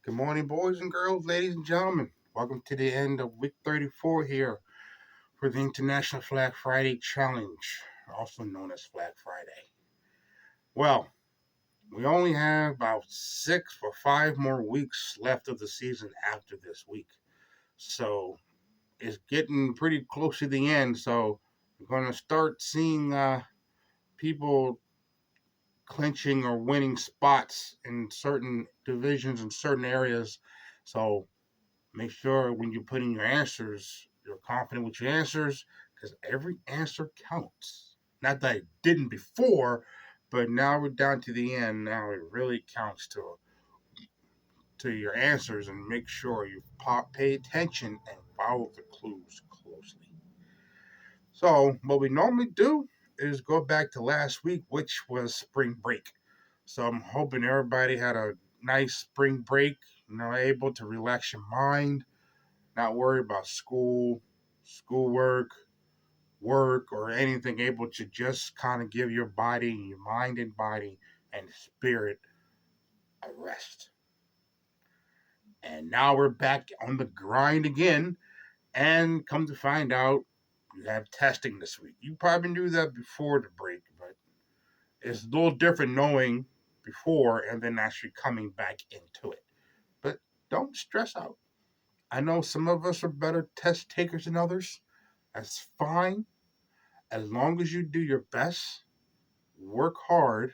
Good morning, boys and girls, ladies and gentlemen. Welcome to the end of week 34 here for the International Flag Friday Challenge, also known as Flag Friday. Well, we only have about 5 more weeks left of the season after this week. So it's getting pretty close to the end. So we're going to start seeing people clinching or winning spots in certain divisions in certain areas. So make sure when you put in your answers, you're confident with your answers because every answer counts. Not that it didn't before, but now we're down to the end. Now it really counts to your answers, and make sure you pay attention and follow the clues closely. So what we normally do is go back to last week, which was spring break. So I'm hoping everybody had a nice spring break, able to relax your mind, not worry about schoolwork, work, or anything, able to just kind of give your body, your mind and body and spirit a rest. And now we're back on the grind again, and come to find out, you have testing this week. You probably knew that before the break, but it's a little different knowing before and then actually coming back into it. But don't stress out. I know some of us are better test takers than others. That's fine. As long as you do your best, work hard,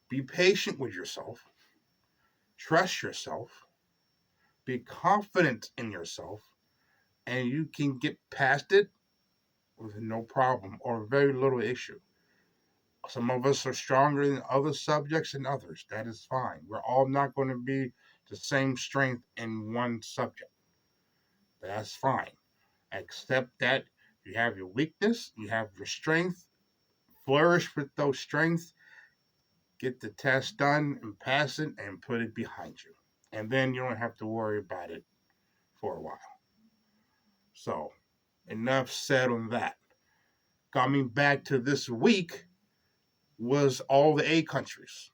be patient with yourself, trust yourself, be confident in yourself, and you can get past it with no problem or very little issue. Some of us are stronger in other subjects than others. That is fine. We're all not going to be the same strength in one subject. That's fine. Accept that you have your weakness, you have your strength, flourish with those strengths, get the test done and pass it and put it behind you. And then you don't have to worry about it for a while. So, enough said on that. Coming back to this week was all the A countries.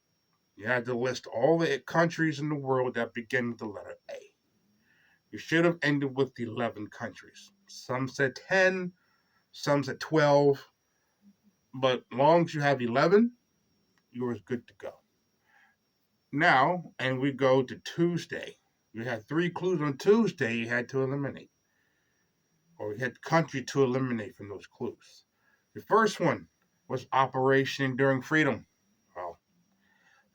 You had to list all the countries in the world that begin with the letter A. You should have ended with 11 countries. Some said 10, some said 12, but as long as you have 11, you're good to go. Now, and we go to Tuesday. You had 3 clues on Tuesday you had to eliminate, or you had country to eliminate from those clues. The first one was Operation Enduring Freedom. Well,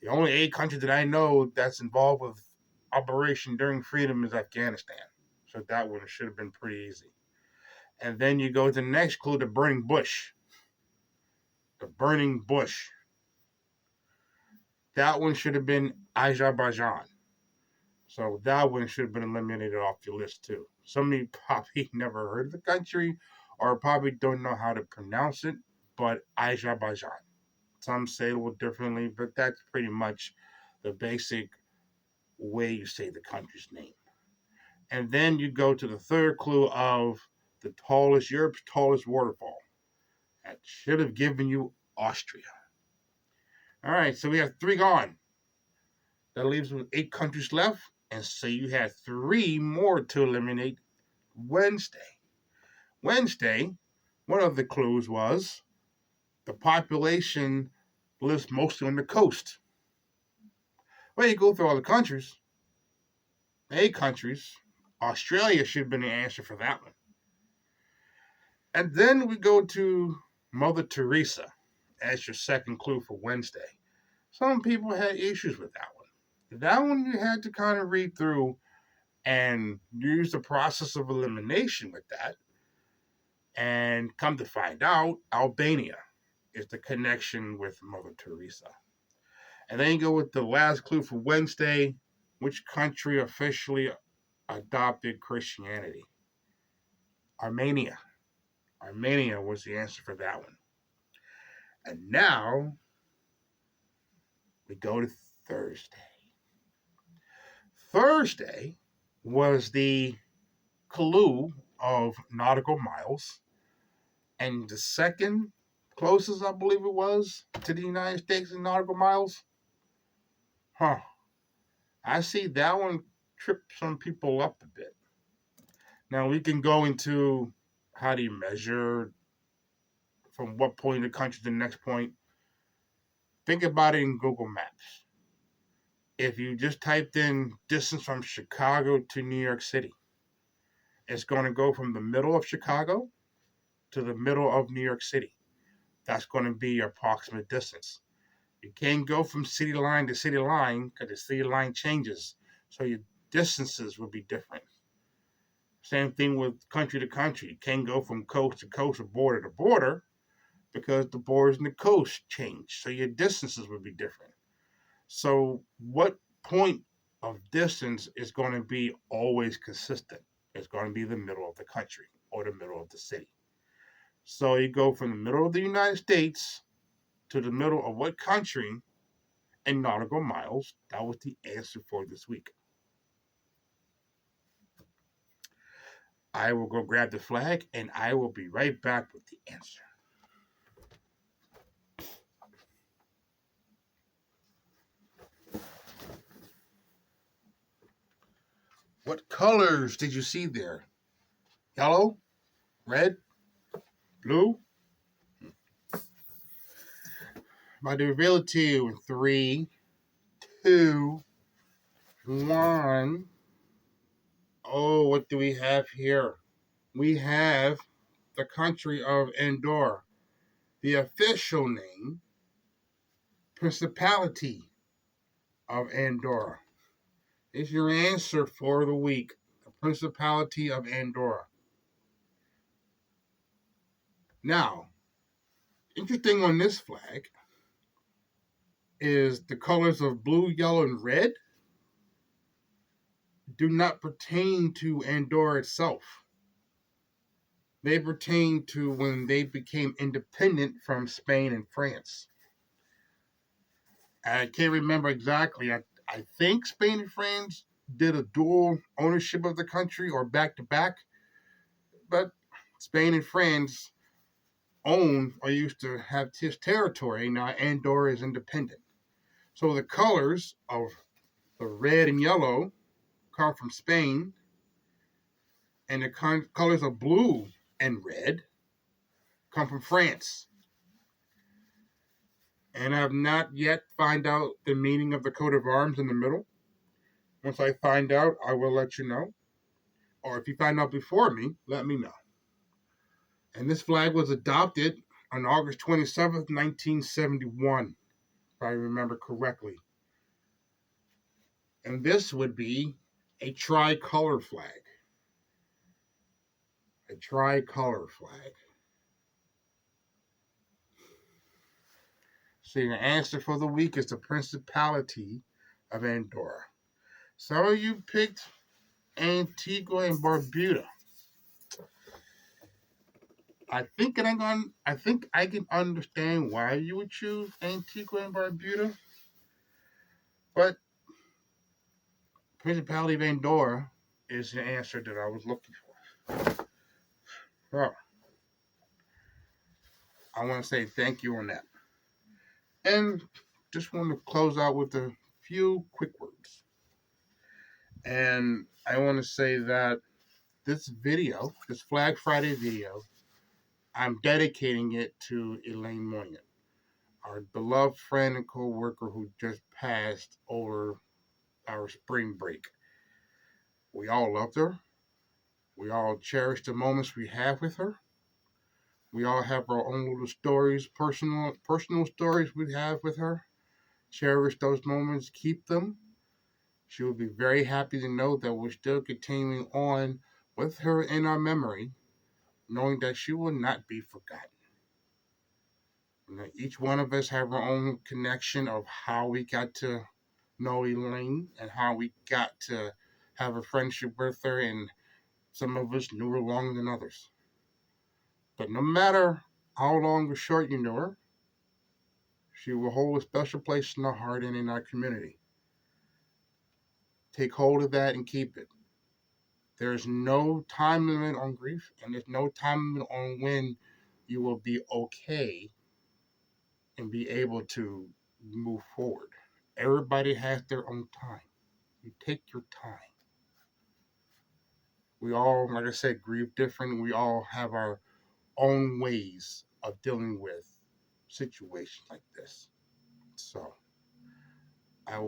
the only A country that I know that's involved with Operation Enduring Freedom is Afghanistan. So that one should have been pretty easy. And then you go to the next clue, the Burning Bush. The Burning Bush. That one should have been Azerbaijan. So that one should have been eliminated off your list too. Some of you probably never heard of the country or probably don't know how to pronounce it, but Azerbaijan. Some say it a little differently, but that's pretty much the basic way you say the country's name. And then you go to the third clue of Europe's tallest waterfall. That should have given you Austria. All right, so we have 3 gone. That leaves with 8 countries left. And so you had 3 more to eliminate Wednesday. Wednesday, one of the clues was the population lives mostly on the coast. Well, you go through all the countries, 8 countries. Australia should have been the answer for that one. And then we go to Mother Teresa as your second clue for Wednesday. Some people had issues with that one. That one you had to kind of read through and use the process of elimination with that. And come to find out, Albania is the connection with Mother Teresa. And then you go with the last clue for Wednesday. Which country officially adopted Christianity? Armenia. Armenia was the answer for that one. And now we go to Thursday. Thursday was the clue of nautical miles. And the second closest, I believe it was, to the United States in nautical miles. I see that one trip some people up a bit. Now we can go into how do you measure from what point of the country to the next point. Think about it in Google Maps. If you just typed in distance from Chicago to New York City, it's going to go from the middle of Chicago to the middle of New York City. That's going to be your approximate distance. You can't go from city line to city line because the city line changes. So your distances will be different. Same thing with country to country. You can't go from coast to coast or border to border because the borders and the coast change. So your distances will be different. So what point of distance is going to be always consistent? It's going to be the middle of the country or the middle of the city. So you go from the middle of the United States to the middle of what country in nautical miles? That was the answer for this week. I will go grab the flag and I will be right back with the answer. What colors did you see there? Yellow, red, blue? By the ability in 3, 2, 1. Oh, what do we have here? We have the country of Andorra. The official name, Principality of Andorra, is your answer for the week. The Principality of Andorra. Now, interesting on this flag is the colors of blue, yellow, and red do not pertain to Andorra itself. They pertain to when they became independent from Spain and France. I can't remember exactly. I think Spain and France did a dual ownership of the country or back to back, but Spain and France own or used to have this territory. Now Andorra is independent. So the colors of the red and yellow come from Spain, and the colors of blue and red come from France. And I have not yet found out the meaning of the coat of arms in the middle. Once I find out, I will let you know. Or if you find out before me, let me know. And this flag was adopted on August 27th, 1971, if I remember correctly. And this would be a tricolor flag. A tricolor flag. So your answer for the week is the Principality of Andorra. Some of you picked Antigua and Barbuda. I think I can understand why you would choose Antigua and Barbuda, but Principality of Andorra is the answer that I was looking for. So I want to say thank you on that. And just want to close out with a few quick words. And I want to say that this video, this Flag Friday video, I'm dedicating it to Elaine Moyen, our beloved friend and co-worker who just passed over our spring break. We all loved her. We all cherish the moments we have with her. We all have our own little stories, personal stories we have with her. Cherish those moments, keep them. She will be very happy to know that we're still continuing on with her in our memory, knowing that she will not be forgotten. You know, each one of us have our own connection of how we got to know Elaine and how we got to have a friendship with her, and some of us knew her longer than others. But no matter how long or short you know her, she will hold a special place in our heart and in our community. Take hold of that and keep it. There's no time limit on grief, and there's no time limit on when you will be okay and be able to move forward. Everybody has their own time. You take your time. We all, like I said, grieve different. We all have our own ways of dealing with situations like this. So I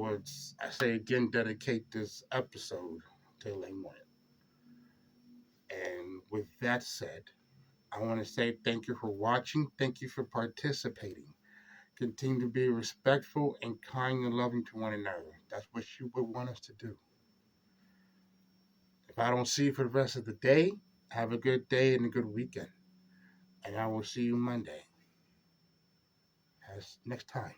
say again, dedicate this episode to Elaine Morton. And with that said, I want to say thank you for watching. Thank you for participating. Continue to be respectful and kind and loving to one another. That's what you would want us to do. If I don't see you for the rest of the day, have a good day and a good weekend. And I will see you Monday. As next time.